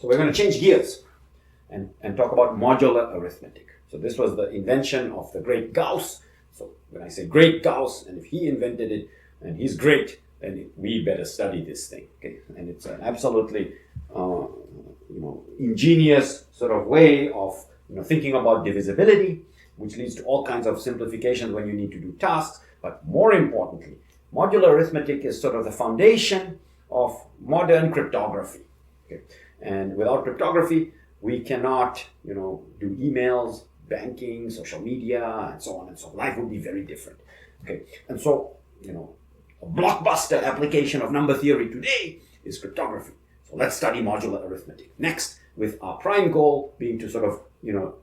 So we're going to change gears and talk about modular arithmetic. So this was the invention of the great Gauss. So when I say great Gauss, and if he invented it and he's great, then we better study this thing. Okay, and it's an absolutely ingenious sort of way of thinking about divisibility, which leads to all kinds of simplifications when you need to do tasks. But more importantly, modular arithmetic is sort of the foundation of modern cryptography. Okay? And without cryptography, we cannot, do emails, banking, social media, and so on and so on. Life would be very different. Okay, and so, a blockbuster application of number theory today is cryptography. So let's study modular arithmetic. Next, with our prime goal being to sort of,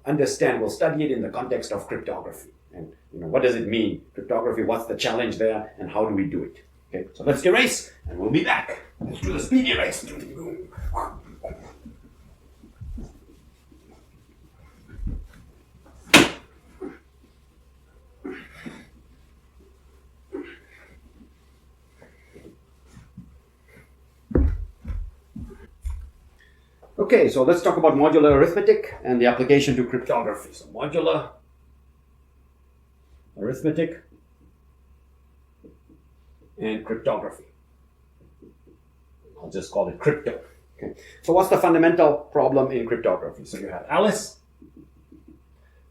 understand, we'll study it in the context of cryptography. And, what does it mean? Cryptography, what's the challenge there, and how do we do it? Okay, so let's erase, and we'll be back. Let's do the speed erase. Okay, so let's talk about modular arithmetic and the application to cryptography. So modular arithmetic and cryptography. I'll just call it crypto. Okay. So what's the fundamental problem in cryptography? So you have Alice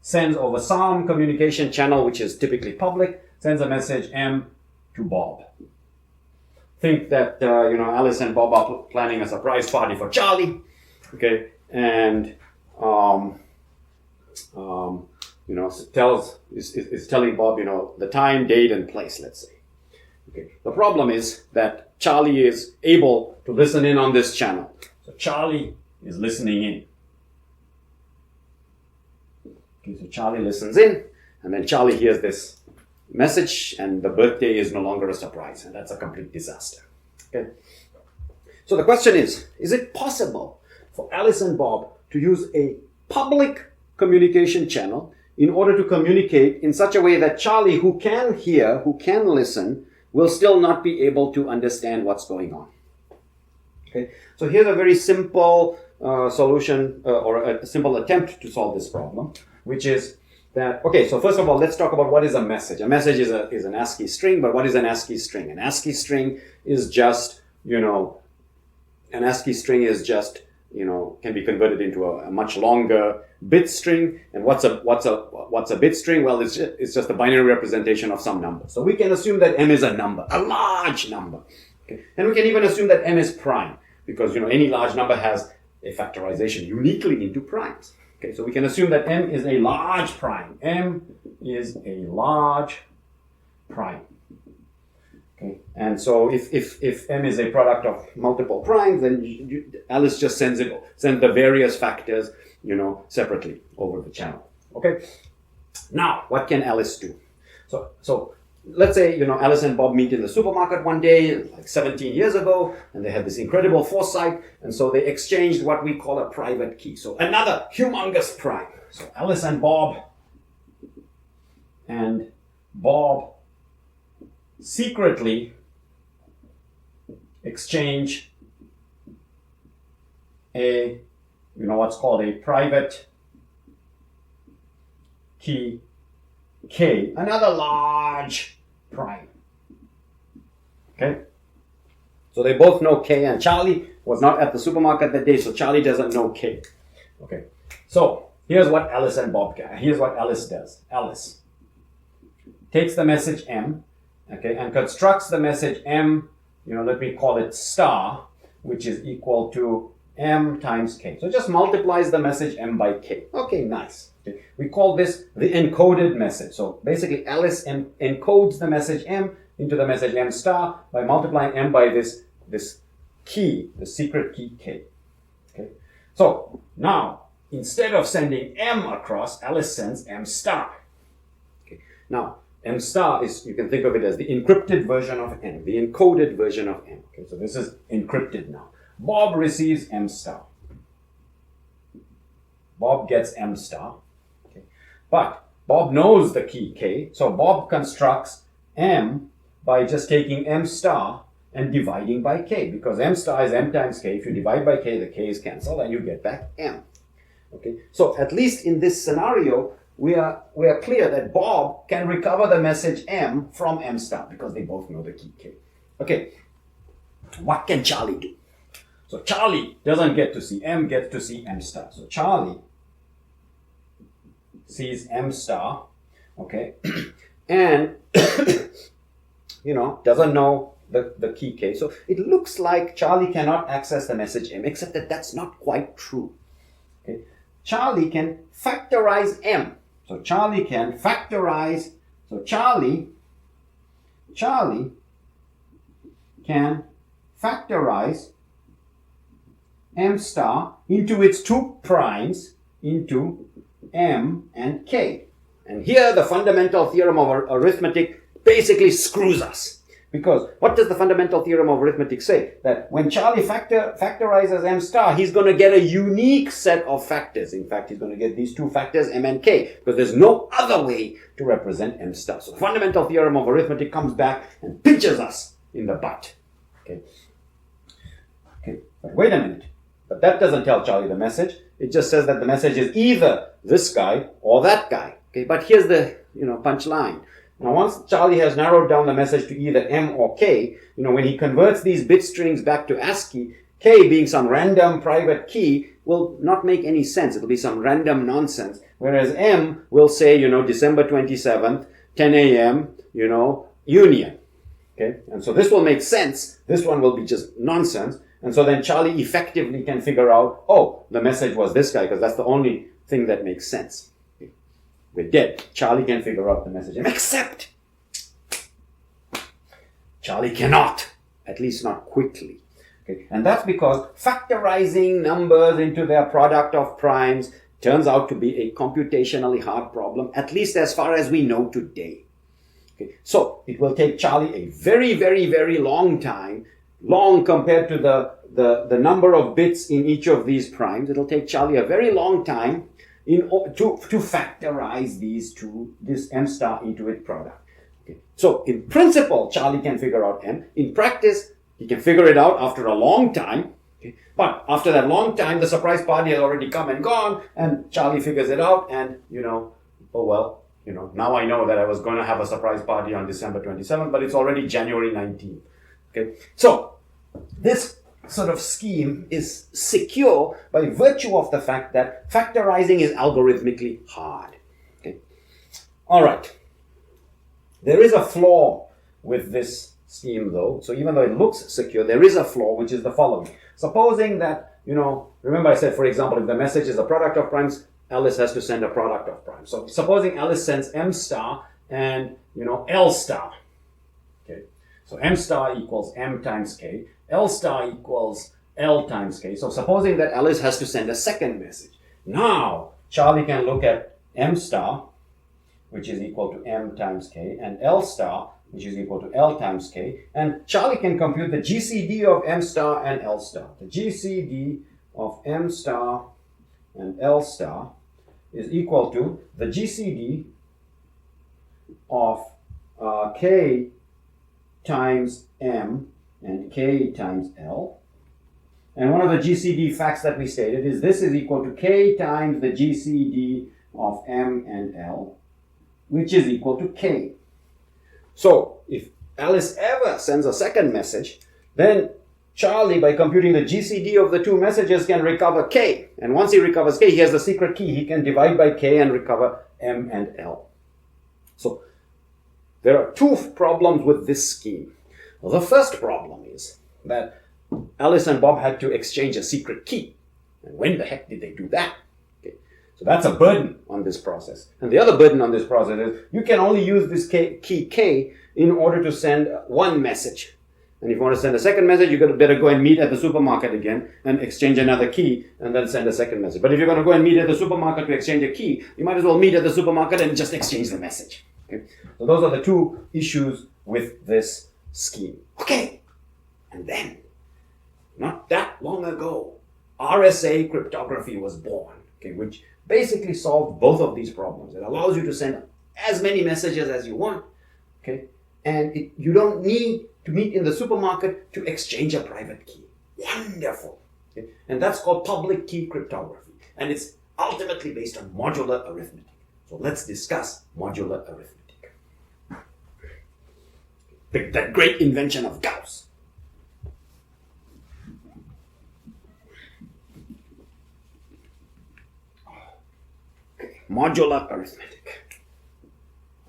sends over some communication channel, which is typically public, sends a message M to Bob. Think that Alice and Bob are planning a surprise party for Charlie. Okay, and is telling Bob, the time, date, and place, let's say. Okay. The problem is that Charlie is able to listen in on this channel. So Charlie is listening in. Okay, so Charlie listens in, and then Charlie hears this message, and the birthday is no longer a surprise, and that's a complete disaster. Okay. So the question is it possible for Alice and Bob to use a public communication channel in order to communicate in such a way that Charlie, who can hear, who can listen, will still not be able to understand what's going on? Okay, so here's a very simple solution or a simple attempt to solve this problem, which is that, okay, so first of all, let's talk about what is a message. A message is an ASCII string, but what is an ASCII string? An ASCII string is just, can be converted into a much longer bit string. And what's a bit string? Well, it's just a binary representation of some number. So we can assume that M is a number, a large number. Okay? And we can even assume that M is prime, because any large number has a factorization uniquely into primes. Okay, so we can assume that M is a large prime. M is a large prime. Okay, and so if M is a product of multiple primes, then Alice just sends the various factors, separately over the channel. Okay. Now, what can Alice do? So let's say Alice and Bob meet in the supermarket one day, like 17 years ago, and they had this incredible foresight, and so they exchanged what we call a private key. So another humongous prime. So Alice and Bob secretly exchange what's called a private key K, another large prime. Okay, so they both know K, and Charlie was not at the supermarket that day, so Charlie doesn't know K. Okay, so here's what Alice and Bob get. Here's what Alice does. Alice takes the message M, okay, and constructs the message M, let me call it star, which is equal to M times K. So it just multiplies the message M by K. Okay, nice. Okay. We call this the encoded message. So basically Alice encodes the message M into the message M star by multiplying M by this key, the secret key K. Okay. So now, instead of sending M across, Alice sends M star. Okay. Now, M star is, you can think of it as the encrypted version of M, the encoded version of M. Okay, so this is encrypted now. Bob receives M star. Bob gets M star. Okay. But Bob knows the key K, so Bob constructs M by just taking M star and dividing by k, because m star is m times k. If you divide by k, the k is cancelled and you get back m. Okay, so at least in this scenario, we are clear that Bob can recover the message m from m star because they both know the key k. Okay, what can Charlie do? So Charlie doesn't get to see m, gets to see m star. So Charlie sees m star, okay, and doesn't know the key k. So it looks like Charlie cannot access the message m, except that that's not quite true. Okay, Charlie can factorize m. So Charlie can factorize. So Charlie can factorize m star into its two primes into m and k. And here the fundamental theorem of arithmetic basically screws us. Because what does the fundamental theorem of arithmetic say? That when Charlie factorizes m star, he's going to get a unique set of factors. In fact, he's going to get these two factors, m and k, because there's no other way to represent m star. So the fundamental theorem of arithmetic comes back and pinches us in the butt. Okay, but wait a minute. But that doesn't tell Charlie the message. It just says that the message is either this guy or that guy. Okay, but here's the punchline. Now, once Charlie has narrowed down the message to either m or k, when he converts these bit strings back to ASCII, k being some random private key will not make any sense. It'll be some random nonsense. Whereas m will say, December 27th, 10 a.m., Union. Okay, and so this will make sense. This one will be just nonsense. And so then Charlie effectively can figure out, oh, the message was this guy, because that's the only thing that makes sense. We're dead. Charlie can figure out the message, except Charlie cannot, at least not quickly. Okay? And that's because factorizing numbers into their product of primes turns out to be a computationally hard problem, at least as far as we know today. Okay? So it will take Charlie a very, very, very long time, long compared to the number of bits in each of these primes. It'll take Charlie a very long time to factorize this m star into its product. Okay. So in principle, Charlie can figure out m. In practice, he can figure it out after a long time. Okay. But after that long time, the surprise party has already come and gone, and Charlie figures it out, and now I know that I was going to have a surprise party on December 27th, but it's already January 19th. Okay. So this sort of scheme is secure by virtue of the fact that factorizing is algorithmically hard. Okay. All right. There is a flaw with this scheme, though. So even though it looks secure, there is a flaw, which is the following. Supposing that, remember I said, for example, if the message is a product of primes, Alice has to send a product of primes. So supposing Alice sends m star and, L star. Okay. So m star equals m times k. L star equals L times k. So supposing that Alice has to send a second message. Now, Charlie can look at m star, which is equal to m times k, and L star, which is equal to L times k. And Charlie can compute the GCD of m star and L star. The GCD of m star and L star is equal to the GCD of k times m and k times L. And one of the GCD facts that we stated is this is equal to k times the GCD of m and L, which is equal to k. So if Alice ever sends a second message, then Charlie, by computing the GCD of the two messages, can recover k. And once he recovers k, he has the secret key. He can divide by k and recover m and L. So there are two problems with this scheme. Well, the first problem is that Alice and Bob had to exchange a secret key. And when the heck did they do that? Okay. So that's a burden on this process. And the other burden on this process is you can only use this key K in order to send one message. And if you want to send a second message, you better go and meet at the supermarket again and exchange another key and then send a second message. But if you're going to go and meet at the supermarket to exchange a key, you might as well meet at the supermarket and just exchange the message. Okay. So those are the two issues with this scheme. Okay. And then, not that long ago, RSA cryptography was born, okay, which basically solved both of these problems. It allows you to send as many messages as you want, okay, and you don't need to meet in the supermarket to exchange a private key. Wonderful. Okay? And that's called public key cryptography. And it's ultimately based on modular arithmetic. So let's discuss modular arithmetic. That great invention of Gauss. Okay. Modular arithmetic.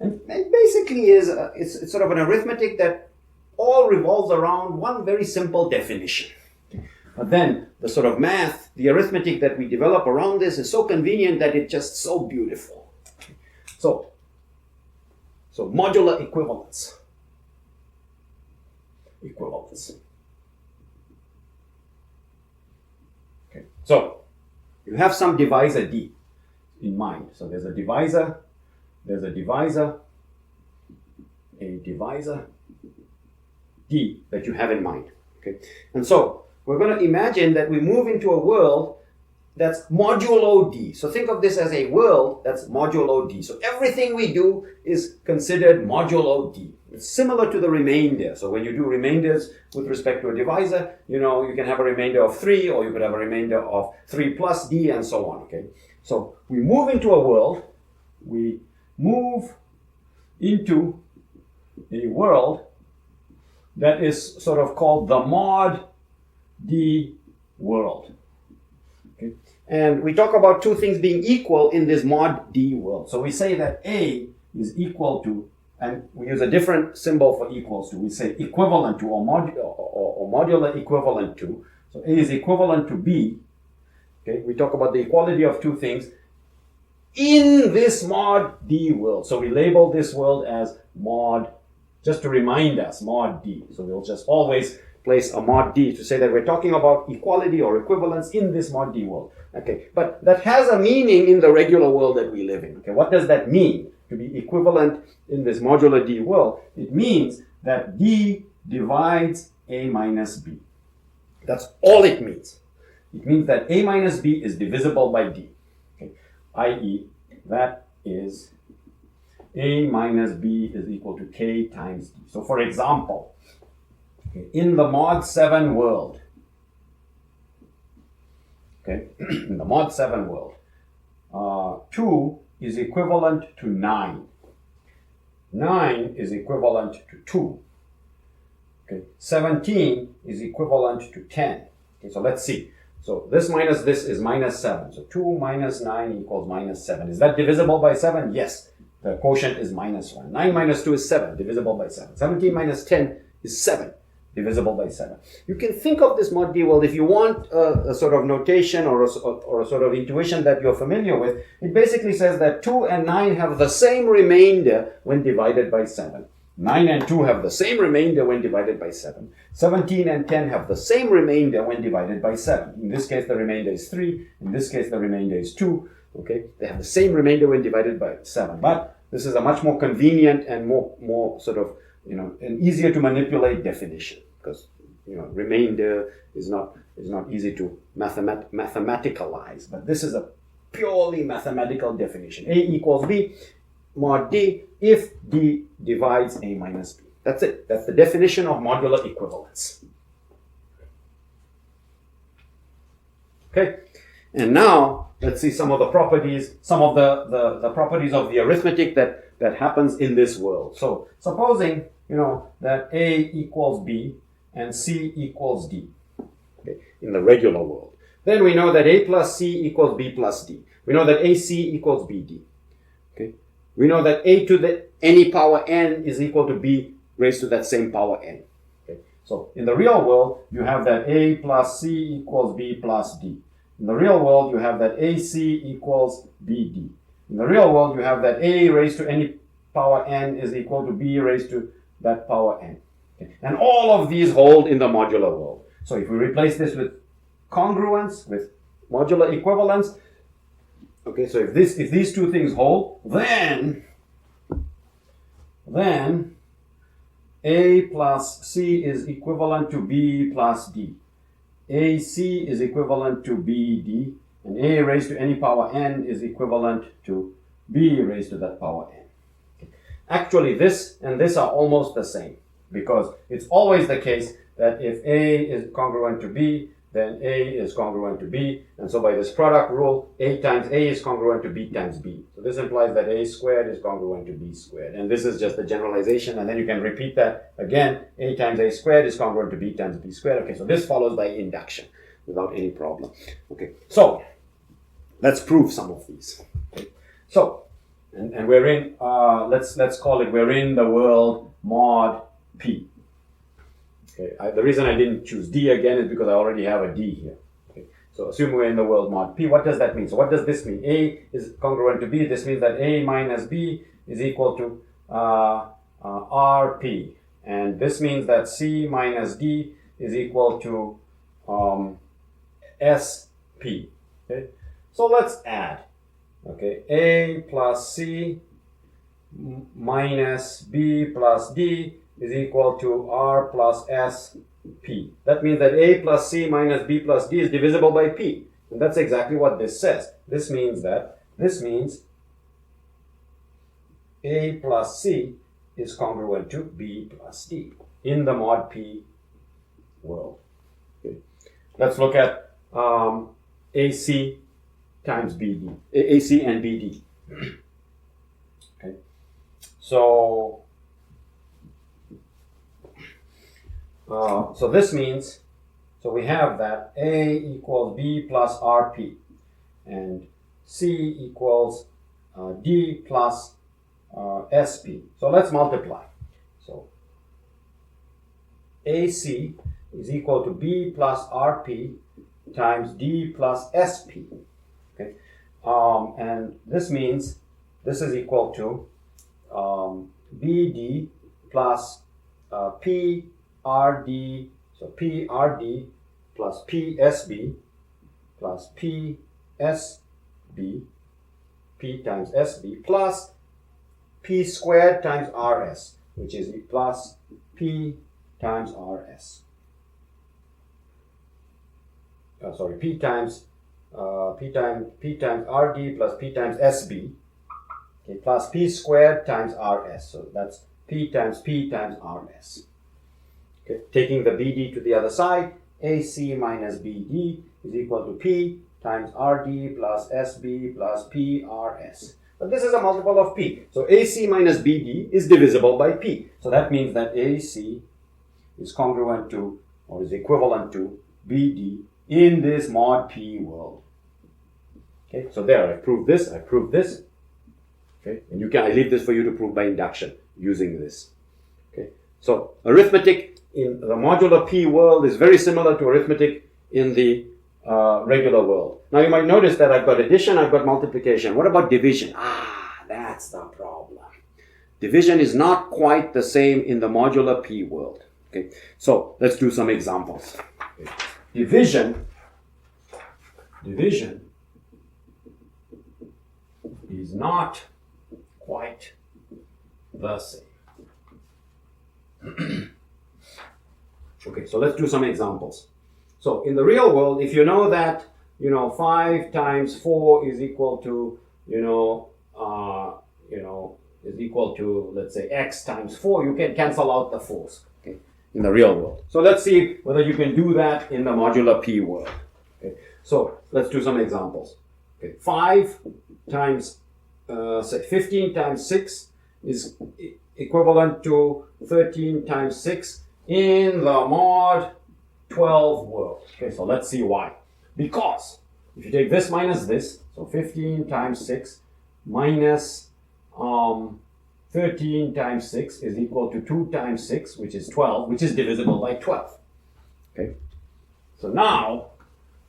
And basically it's sort of an arithmetic that all revolves around one very simple definition. But then the sort of math, the arithmetic that we develop around this is so convenient that it's just so beautiful. So modular equivalence. Okay. So you have some divisor D in mind. So there's a divisor D that you have in mind. Okay. And so we're going to imagine that we move into a world that's modulo D. So think of this as a world that's modulo D. So everything we do is considered modulo D. It's similar to the remainder. So when you do remainders with respect to a divisor, you can have a remainder of 3, or you could have a remainder of 3 plus D, and so on. Okay. So we move into a world that is sort of called the mod D world. Okay. And we talk about two things being equal in this mod D world. So we say that A is equal to, and we use a different symbol for equals to. We say equivalent to or modular equivalent to. So A is equivalent to B. Okay. We talk about the equality of two things in this mod D world. So we label this world as mod, just to remind us, mod D. So we'll just always place a mod D to say that we're talking about equality or equivalence in this mod D world. Okay, but that has a meaning in the regular world that we live in. Okay, what does that mean, to be equivalent in this modular D world? It means that D divides A minus B. That's all it means. It means that A minus B is divisible by D. Okay, i.e., that is A minus B is equal to K times D. So for example, in the mod 7 world, in the mod 7 world, 2 is equivalent to 9. 9 is equivalent to 2. Okay, 17 is equivalent to 10. Okay, so let's see. So this minus this is minus 7. So 2 minus 9 equals minus 7. Is that divisible by 7? Yes. The quotient is minus 1. 9 minus 2 is 7, divisible by 7. 17 minus 10 is 7, divisible by 7. You can think of this mod D world, if you want a sort of notation or a sort of intuition that you're familiar with, it basically says that 2 and 9 have the same remainder when divided by 7. 9 and 2 have the same remainder when divided by 7. 17 and 10 have the same remainder when divided by 7. In this case, the remainder is 3. In this case, the remainder is 2. Okay, they have the same remainder when divided by 7. But this is a much more convenient and more sort of, an easier to manipulate definition, because remainder is not easy to mathematicalize. But this is a purely mathematical definition. A equals B mod D if D divides A minus B. That's it. That's the definition of modular equivalence. Okay, and now let's see some of the properties, some of the properties of the arithmetic that happens in this world. So supposing that A equals B and C equals D, okay, in the regular world, then we know that A plus C equals B plus D. We know that AC equals BD. Okay, we know that A to the any power n is equal to B raised to that same power n. Okay, so in the real world, you have that A plus C equals B plus D. In the real world, you have that AC equals BD. In the real world, you have that A raised to any power n is equal to B raised to that power n. Okay. And all of these hold in the modular world. So if we replace this with congruence, with modular equivalence, okay, so if these two things hold, then A plus C is equivalent to B plus D. AC is equivalent to BD, and A raised to any power n is equivalent to B raised to that power n. Okay. Actually, this and this are almost the same. because it's always the case that if A is congruent to B, then A is congruent to B, and so by this product rule, A times A is congruent to B times B. So this implies that A squared is congruent to B squared, and this is just a generalization, and then you can repeat that again. A times A squared is congruent to B times B squared. Okay, so this follows by induction without any problem. Okay, so let's prove some of these. Okay. So, and we're in, let's call it, we're in the world mod P. Okay. The reason I didn't choose D again is because I already have a D here. Okay. So assume we're in the world mod P. What does that mean? So what does this mean? A is congruent to B. This means that A minus B is equal to RP. And this means that C minus D is equal to SP. Okay. So let's add. Okay. A plus C minus B plus D is equal to R plus S P. That means that A plus C minus B plus D is divisible by P. And that's exactly what this says. This means A plus C is congruent to B plus D in the mod P world. Okay. Let's look at AC times BD. AC and BD. Okay. So this means, so we have that A equals B plus RP, and C equals D plus SP. So let's multiply. So AC is equal to B plus RP times D plus SP. Okay, and this means this is equal to BD plus PRD, so PRD plus PSB plus PSB, P times SB plus P squared times RS, which is plus P times RS. P times RD plus P times SB, okay, plus P squared times RS. So that's P times RS. Okay, taking the BD to the other side, AC minus BD is equal to P times RD plus SB plus PRS. But this is a multiple of P. So AC minus BD is divisible by P. So that means that AC is congruent to, or is equivalent to, BD in this mod P world. Okay, so there, I proved this, Okay, and I leave this for you to prove by induction using this. Okay, so arithmetic in the modular P world is very similar to arithmetic in the regular world. Now you might notice that I've got addition, I've got multiplication. What about division? That's the problem. Division is not quite the same in the modular P world. Okay, so let's do some examples. Okay. Division is not quite the same. Okay, so let's do some examples. So in the real world, if you know that 5 times 4 is equal to is equal to, let's say, x times 4, you can cancel out the 4's. Okay, in the real world. So let's see whether you can do that in the modular P world. Okay, so let's do some examples. Okay, 5 times 15 times 6 is equivalent to 13 times 6 in the mod 12 world. Okay, so let's see why. Because if you take this minus this, so 15 times 6 minus 13 times 6 is equal to 2 times 6, which is 12, which is divisible by 12. Okay, so now,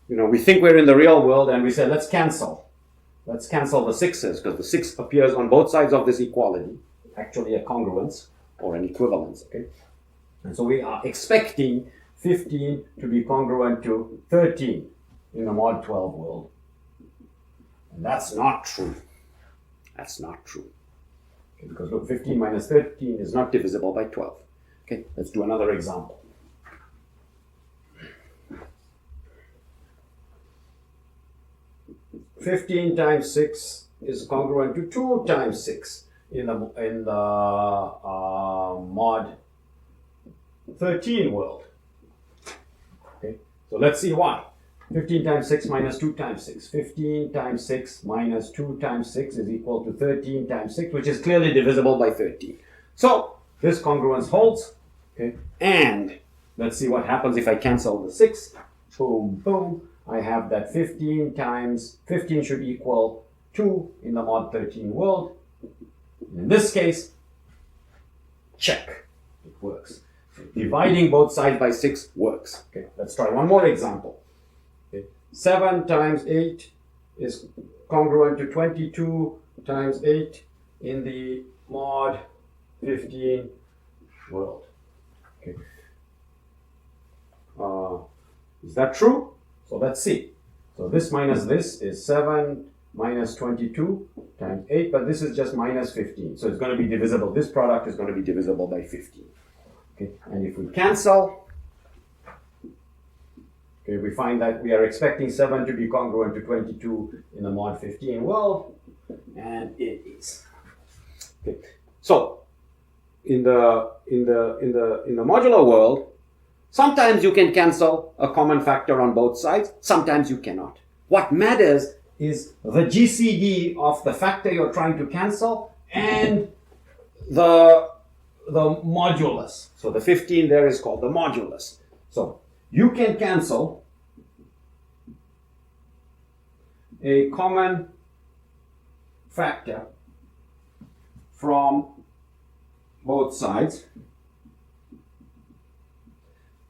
we think we're in the real world and we say, let's cancel the 6's, because the 6 appears on both sides of this equality, actually a congruence or an equivalence. Okay, and so we are expecting 15 to be congruent to 13 in the mod 12 world. And that's not true. That's not true. Okay, because look, 15 minus 13 is not divisible by 12. Okay, let's do another example. "15 times 6 is congruent to 2 times 6 in the mod 13 world. Okay, so let's see why. 15 times 6 minus 2 times 6. 15 times 6 minus 2 times 6 is equal to 13 times 6, which is clearly divisible by 13. So this congruence holds. Okay, and let's see what happens if I cancel the 6. Boom, boom. I have that 15 times 15 should equal 2 in the mod 13 world. In this case, check. It works. So dividing both sides by 6 works. Okay, let's try one more example. Okay. 7 times 8 is congruent to 22 times 8 in the mod 15 world. Okay. Is that true? So let's see. So this minus this is 7 minus 22 times 8, but this is just minus 15. So it's going to be divisible. This product is going to be divisible by 15. Okay. And if we cancel, okay, we find that we are expecting 7 to be congruent to 22 in the mod 15 world, and it is. Okay. So in the modular world, sometimes you can cancel a common factor on both sides, sometimes you cannot. What matters is the GCD of the factor you're trying to cancel and the modulus. So the 15 there is called the modulus. So you can cancel a common factor from both sides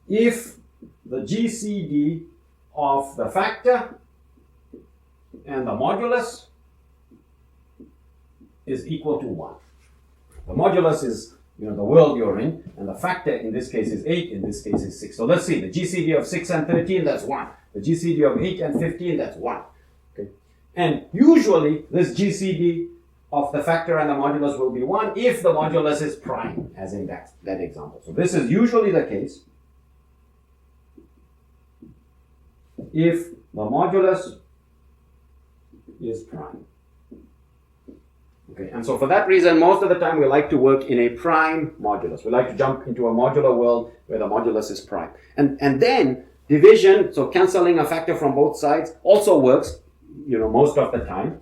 if the GCD of the factor and the modulus is equal to 1. The modulus is the world you're in, and the factor in this case is 8, in this case is 6. So let's see, the GCD of 6 and 13, that's 1. The GCD of 8 and 15, that's 1. Okay. And usually this GCD of the factor and the modulus will be 1 if the modulus is prime, as in that example. So this is usually the case if the modulus is prime. Okay, and so for that reason, most of the time we like to work in a prime modulus. We like to jump into a modular world where the modulus is prime. And then division, so cancelling a factor from both sides, also works, most of the time.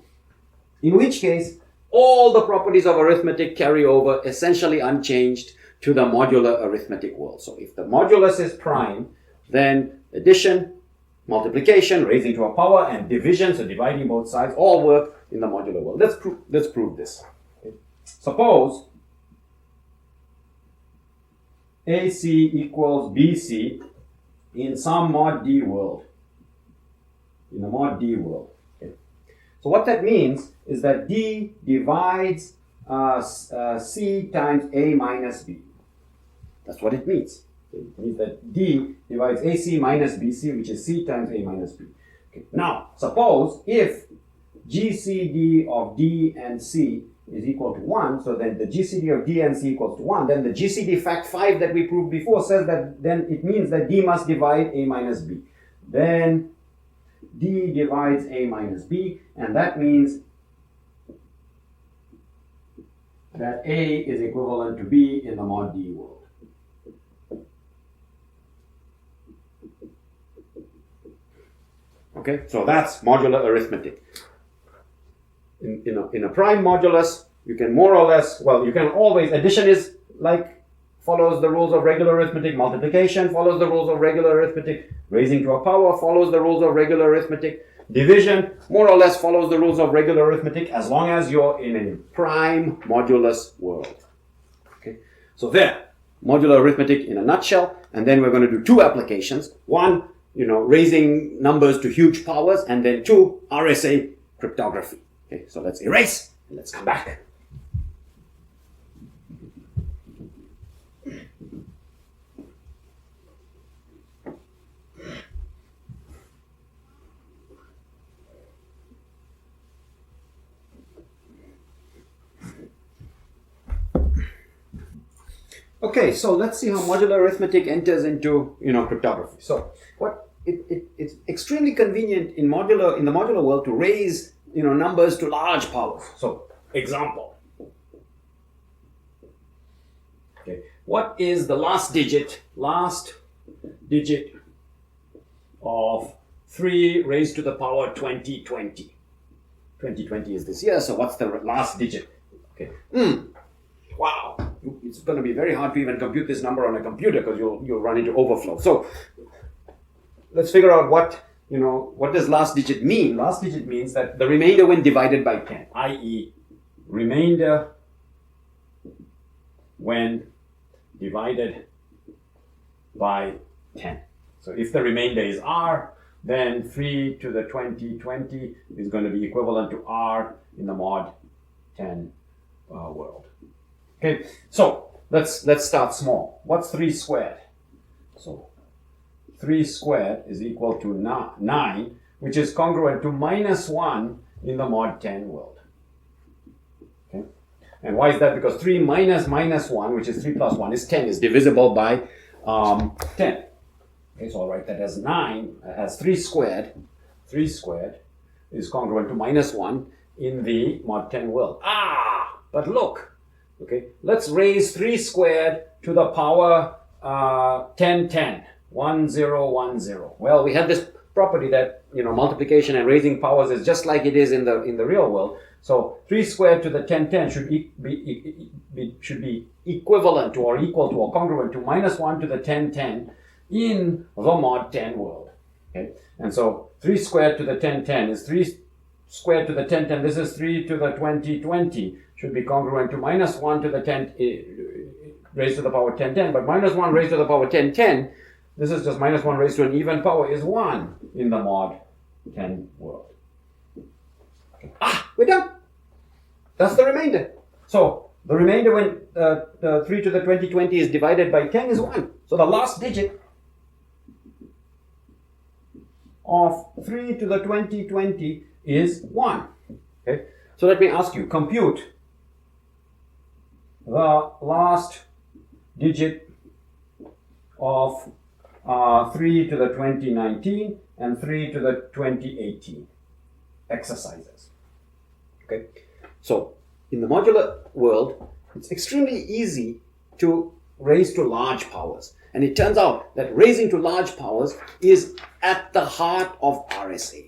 In which case, all the properties of arithmetic carry over essentially unchanged to the modular arithmetic world. So if the modulus is prime, then addition, multiplication, raising to a power, and division, so dividing both sides, all work in the modular world. Let's prove this. Okay. Suppose AC equals BC in some mod D world. In a mod D world. Okay. So what that means is that D divides C times A minus B. That's what it means. It means that D divides AC minus BC, which is C times A minus B. Okay. Now, suppose if GCD of D and C is equal to 1, so then the GCD of D and C equals to 1, then the GCD fact 5 that we proved before says that then it means that D must divide A minus B. Then D divides A minus B, and that means that A is equivalent to B in the mod D world. Okay, so that's modular arithmetic. In a prime modulus, you can more or less, you can always, addition is follows the rules of regular arithmetic, multiplication follows the rules of regular arithmetic, raising to a power follows the rules of regular arithmetic, division more or less follows the rules of regular arithmetic as long as you're in a prime modulus world. Okay, so there, modular arithmetic in a nutshell, and then we're going to do 2 applications. One, raising numbers to huge powers, and then 2, RSA cryptography. Okay, so let's erase and let's come back. Okay, so let's see how modular arithmetic enters into cryptography. So it's extremely convenient in the modular world to raise numbers to large powers. So example. Okay, what is the last digit of 3 raised to the power 2020? 2020 is this year, so what's the last digit? Okay. Wow. It's going to be very hard to even compute this number on a computer because you'll run into overflow. So let's figure out what does last digit mean? Last digit means that the remainder when divided by 10, i.e. remainder when divided by 10. So if the remainder is r, then 3 to the 2020 is going to be equivalent to r in the mod 10 world. Okay, so let's start small. What's 3 squared? So 3 squared is equal to 9, which is congruent to -1 in the mod 10 world. Okay, and why is that? Because 3 minus -1, which is 3 plus 1, is 10, is divisible by 10. Okay, so I'll write that as 9, as 3 squared. 3 squared is congruent to -1 in the mod 10 world. But look, okay, let's raise 3 squared to the power 10. 1010. Well, we had this property that multiplication and raising powers is just like it is in the real world. So 3 squared to the 1010 should be equivalent to or equal to or congruent to -1 to the 1010 in the mod 10 world. Okay, and so 3 squared to the 1010 is 3 squared to the 1010. This is 3 to the 2020. Should be congruent to -1 to the 10 raised to the power 1010. But -1 raised to the power 1010. This is just -1 raised to an even power is 1 in the mod 10 world. Okay. We're done. That's the remainder. So the remainder when 3 to the 2020 is divided by 10 is 1. So the last digit of 3 to the 2020 is 1. Okay. So let me ask you, compute the last digit of 3 to the 2019 and 3 to the 2018 exercises. Okay, so in the modular world, it's extremely easy to raise to large powers. And it turns out that raising to large powers is at the heart of RSA.